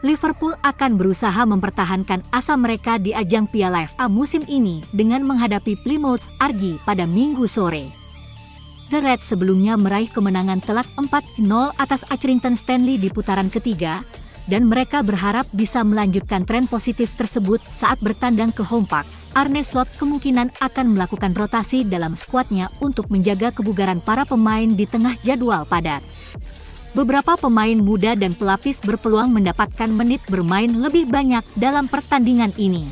Liverpool akan berusaha mempertahankan asa mereka di ajang Piala FA musim ini dengan menghadapi Plymouth Argyle pada Minggu sore. The Reds sebelumnya meraih kemenangan telak 4-0 atas Accrington Stanley di putaran ketiga, dan mereka berharap bisa melanjutkan tren positif tersebut saat bertandang ke Home Park. Arne Slot kemungkinan akan melakukan rotasi dalam skuadnya untuk menjaga kebugaran para pemain di tengah jadwal padat. Beberapa pemain muda dan pelapis berpeluang mendapatkan menit bermain lebih banyak dalam pertandingan ini.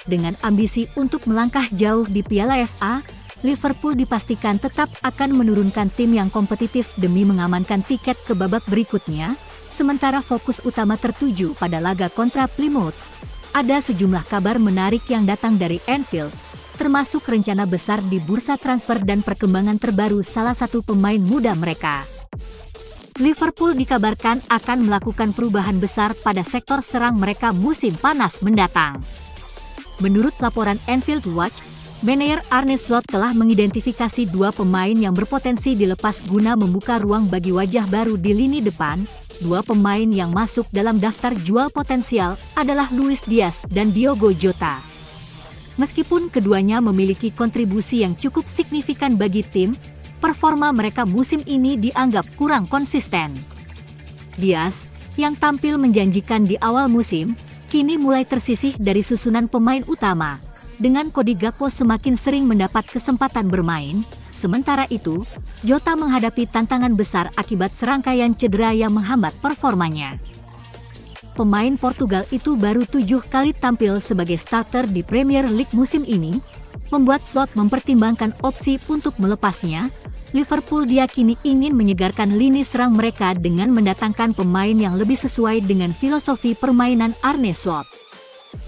Dengan ambisi untuk melangkah jauh di Piala FA, Liverpool dipastikan tetap akan menurunkan tim yang kompetitif demi mengamankan tiket ke babak berikutnya, sementara fokus utama tertuju pada laga kontra Plymouth. Ada sejumlah kabar menarik yang datang dari Anfield, termasuk rencana besar di bursa transfer dan perkembangan terbaru salah satu pemain muda mereka. Liverpool dikabarkan akan melakukan perubahan besar pada sektor serang mereka musim panas mendatang. Menurut laporan Anfield Watch, manajer Arne Slot telah mengidentifikasi dua pemain yang berpotensi dilepas guna membuka ruang bagi wajah baru di lini depan. Dua pemain yang masuk dalam daftar jual potensial adalah Luis Diaz dan Diogo Jota. Meskipun keduanya memiliki kontribusi yang cukup signifikan bagi tim, performa mereka musim ini dianggap kurang konsisten. Diaz, yang tampil menjanjikan di awal musim, kini mulai tersisih dari susunan pemain utama, dengan Cody Gakpo semakin sering mendapat kesempatan bermain. Sementara itu, Jota menghadapi tantangan besar akibat serangkaian cedera yang menghambat performanya. Pemain Portugal itu baru 7 kali tampil sebagai starter di Premier League musim ini, membuat Slot mempertimbangkan opsi untuk melepasnya. Liverpool diyakini ingin menyegarkan lini serang mereka dengan mendatangkan pemain yang lebih sesuai dengan filosofi permainan Arne Slot.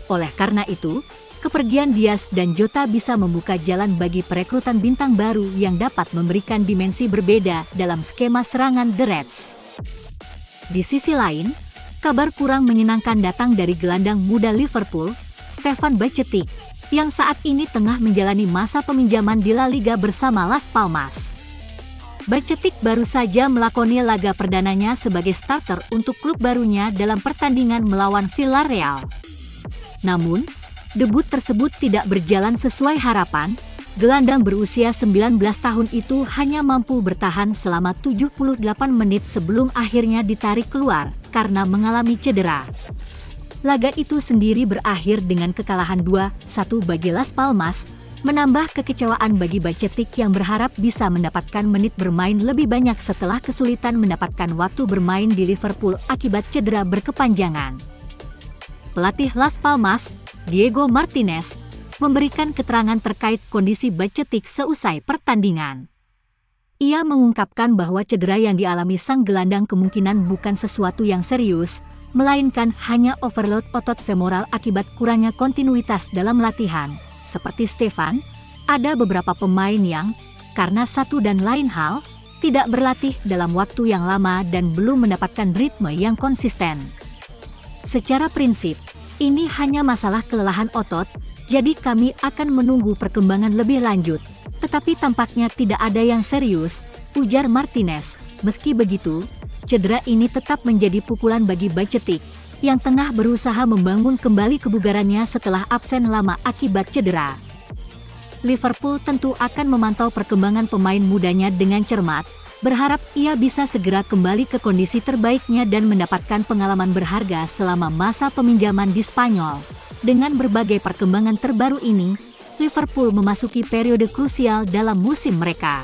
Oleh karena itu, kepergian Diaz dan Jota bisa membuka jalan bagi perekrutan bintang baru yang dapat memberikan dimensi berbeda dalam skema serangan The Reds. Di sisi lain, kabar kurang menyenangkan datang dari gelandang muda Liverpool, Stefan Bajcetic, yang saat ini tengah menjalani masa peminjaman di La Liga bersama Las Palmas. Bajcetic baru saja melakoni laga perdananya sebagai starter untuk klub barunya dalam pertandingan melawan Villarreal. Namun, debut tersebut tidak berjalan sesuai harapan. Gelandang berusia 19 tahun itu hanya mampu bertahan selama 78 menit sebelum akhirnya ditarik keluar karena mengalami cedera. Laga itu sendiri berakhir dengan kekalahan 2-1 bagi Las Palmas, menambah kekecewaan bagi Bajcetic yang berharap bisa mendapatkan menit bermain lebih banyak setelah kesulitan mendapatkan waktu bermain di Liverpool akibat cedera berkepanjangan. Pelatih Las Palmas, Diego Martinez, memberikan keterangan terkait kondisi Bajcetic seusai pertandingan. Ia mengungkapkan bahwa cedera yang dialami sang gelandang kemungkinan bukan sesuatu yang serius, melainkan hanya overload otot femoral akibat kurangnya kontinuitas dalam latihan. Seperti Stefan, ada beberapa pemain yang, karena satu dan lain hal, tidak berlatih dalam waktu yang lama dan belum mendapatkan ritme yang konsisten. Secara prinsip, ini hanya masalah kelelahan otot, jadi kami akan menunggu perkembangan lebih lanjut. Tetapi tampaknya tidak ada yang serius, ujar Martinez. Meski begitu, cedera ini tetap menjadi pukulan bagi Bajcetic, yang tengah berusaha membangun kembali kebugarannya setelah absen lama akibat cedera. Liverpool tentu akan memantau perkembangan pemain mudanya dengan cermat, berharap ia bisa segera kembali ke kondisi terbaiknya dan mendapatkan pengalaman berharga selama masa peminjaman di Spanyol. Dengan berbagai perkembangan terbaru ini, Liverpool memasuki periode krusial dalam musim mereka.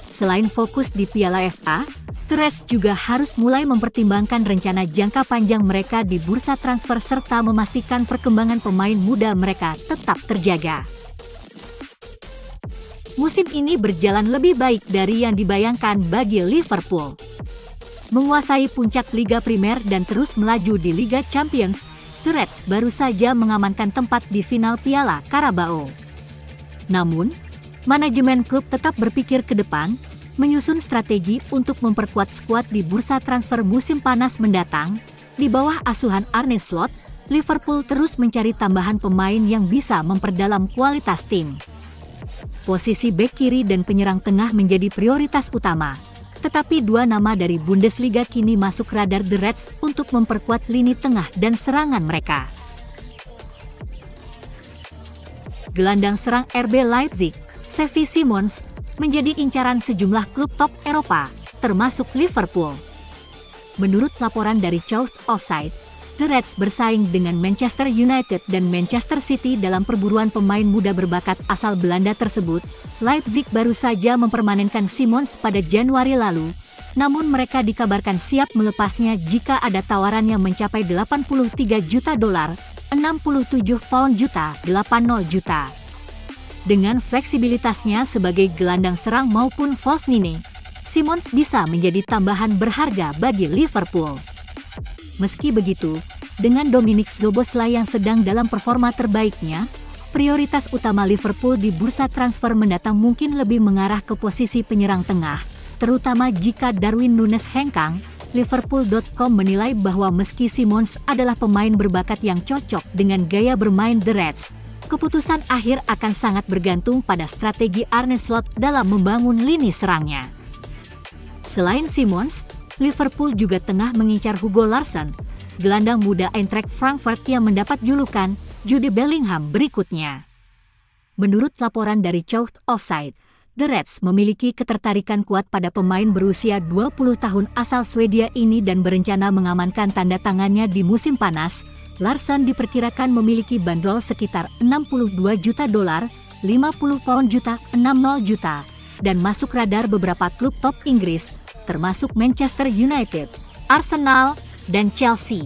Selain fokus di Piala FA, The Reds juga harus mulai mempertimbangkan rencana jangka panjang mereka di bursa transfer serta memastikan perkembangan pemain muda mereka tetap terjaga. Musim ini berjalan lebih baik dari yang dibayangkan bagi Liverpool. Menguasai puncak Liga Primer dan terus melaju di Liga Champions, The Reds baru saja mengamankan tempat di final Piala Carabao. Namun, manajemen klub tetap berpikir ke depan, menyusun strategi untuk memperkuat skuad di bursa transfer musim panas mendatang. Di bawah asuhan Arne Slot, Liverpool terus mencari tambahan pemain yang bisa memperdalam kualitas tim. Posisi bek kiri dan penyerang tengah menjadi prioritas utama. Tetapi dua nama dari Bundesliga kini masuk radar The Reds untuk memperkuat lini tengah dan serangan mereka. Gelandang serang RB Leipzig, Xavi Simons, menjadi incaran sejumlah klub top Eropa, termasuk Liverpool. Menurut laporan dari Chaos Offside, The Reds bersaing dengan Manchester United dan Manchester City dalam perburuan pemain muda berbakat asal Belanda tersebut. Leipzig baru saja mempermanenkan Simons pada Januari lalu, namun mereka dikabarkan siap melepasnya jika ada tawaran yang mencapai 83 juta dolar, 67 pound juta, 80 juta. Dengan fleksibilitasnya sebagai gelandang serang maupun false nine, Simons bisa menjadi tambahan berharga bagi Liverpool. Meski begitu, dengan Dominik Szoboszlai yang sedang dalam performa terbaiknya, prioritas utama Liverpool di bursa transfer mendatang mungkin lebih mengarah ke posisi penyerang tengah, terutama jika Darwin Núñez hengkang. Liverpool.com menilai bahwa meski Simons adalah pemain berbakat yang cocok dengan gaya bermain The Reds, keputusan akhir akan sangat bergantung pada strategi Arne Slot dalam membangun lini serangnya. Selain Simons, Liverpool juga tengah mengincar Hugo Larsson, gelandang muda Eintracht Frankfurt yang mendapat julukan Jude Bellingham berikutnya. Menurut laporan dari Chaos Offside, The Reds memiliki ketertarikan kuat pada pemain berusia 20 tahun asal Swedia ini dan berencana mengamankan tanda tangannya di musim panas. Larsson diperkirakan memiliki bandrol sekitar 62 juta dolar, 50 pound juta, 60 juta, dan masuk radar beberapa klub top Inggris, termasuk Manchester United, Arsenal, dan Chelsea.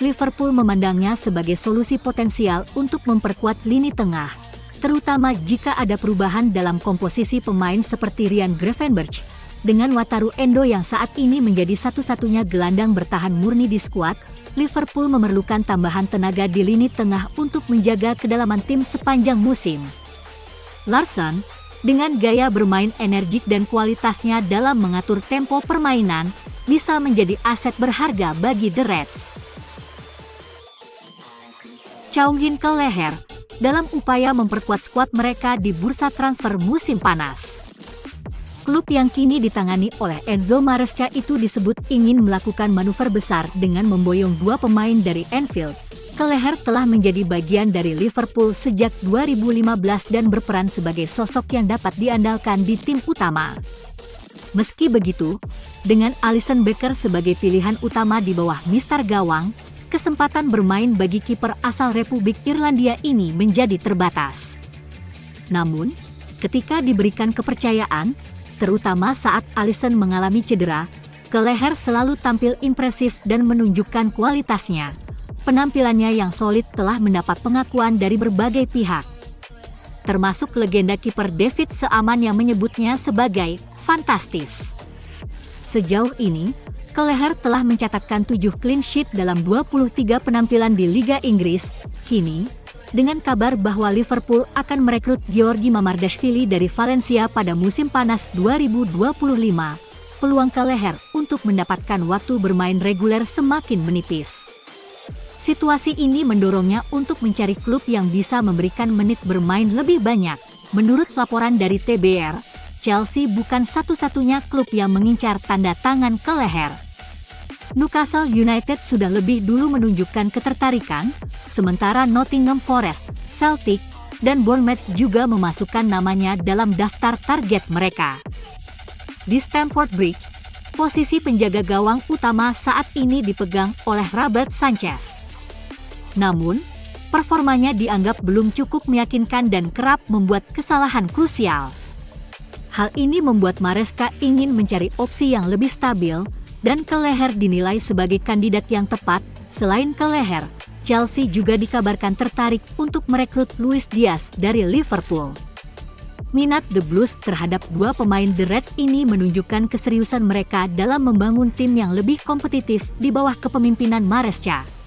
Liverpool memandangnya sebagai solusi potensial untuk memperkuat lini tengah, terutama jika ada perubahan dalam komposisi pemain seperti Ryan Gravenberch. Dengan Wataru Endo yang saat ini menjadi satu-satunya gelandang bertahan murni di skuad, Liverpool memerlukan tambahan tenaga di lini tengah untuk menjaga kedalaman tim sepanjang musim. Larsson, dengan gaya bermain energik dan kualitasnya dalam mengatur tempo permainan, bisa menjadi aset berharga bagi The Reds. Chaunghin ke Leher, dalam upaya memperkuat skuad mereka di bursa transfer musim panas. Klub yang kini ditangani oleh Enzo Maresca itu disebut ingin melakukan manuver besar dengan memboyong dua pemain dari Anfield. Kelleher telah menjadi bagian dari Liverpool sejak 2015 dan berperan sebagai sosok yang dapat diandalkan di tim utama. Meski begitu, dengan Alisson Becker sebagai pilihan utama di bawah Mister Gawang, kesempatan bermain bagi kiper asal Republik Irlandia ini menjadi terbatas. Namun, ketika diberikan kepercayaan, terutama saat Alisson mengalami cedera, Kelleher selalu tampil impresif dan menunjukkan kualitasnya. Penampilannya yang solid telah mendapat pengakuan dari berbagai pihak, termasuk legenda kiper David Seaman yang menyebutnya sebagai fantastis. Sejauh ini, Kelleher telah mencatatkan 7 clean sheet dalam 23 penampilan di Liga Inggris. Kini, dengan kabar bahwa Liverpool akan merekrut Georgi Mamardashvili dari Valencia pada musim panas 2025, peluang Kelleher untuk mendapatkan waktu bermain reguler semakin menipis. Situasi ini mendorongnya untuk mencari klub yang bisa memberikan menit bermain lebih banyak. Menurut laporan dari TBR, Chelsea bukan satu-satunya klub yang mengincar tanda tangan Kelleher. Newcastle United sudah lebih dulu menunjukkan ketertarikan, sementara Nottingham Forest, Celtic, dan Bournemouth juga memasukkan namanya dalam daftar target mereka. Di Stamford Bridge, posisi penjaga gawang utama saat ini dipegang oleh Robert Sanchez. Namun, performanya dianggap belum cukup meyakinkan dan kerap membuat kesalahan krusial. Hal ini membuat Maresca ingin mencari opsi yang lebih stabil, dan Kelleher dinilai sebagai kandidat yang tepat. Selain Kelleher, Chelsea juga dikabarkan tertarik untuk merekrut Luis Diaz dari Liverpool. Minat The Blues terhadap dua pemain The Reds ini menunjukkan keseriusan mereka dalam membangun tim yang lebih kompetitif di bawah kepemimpinan Maresca.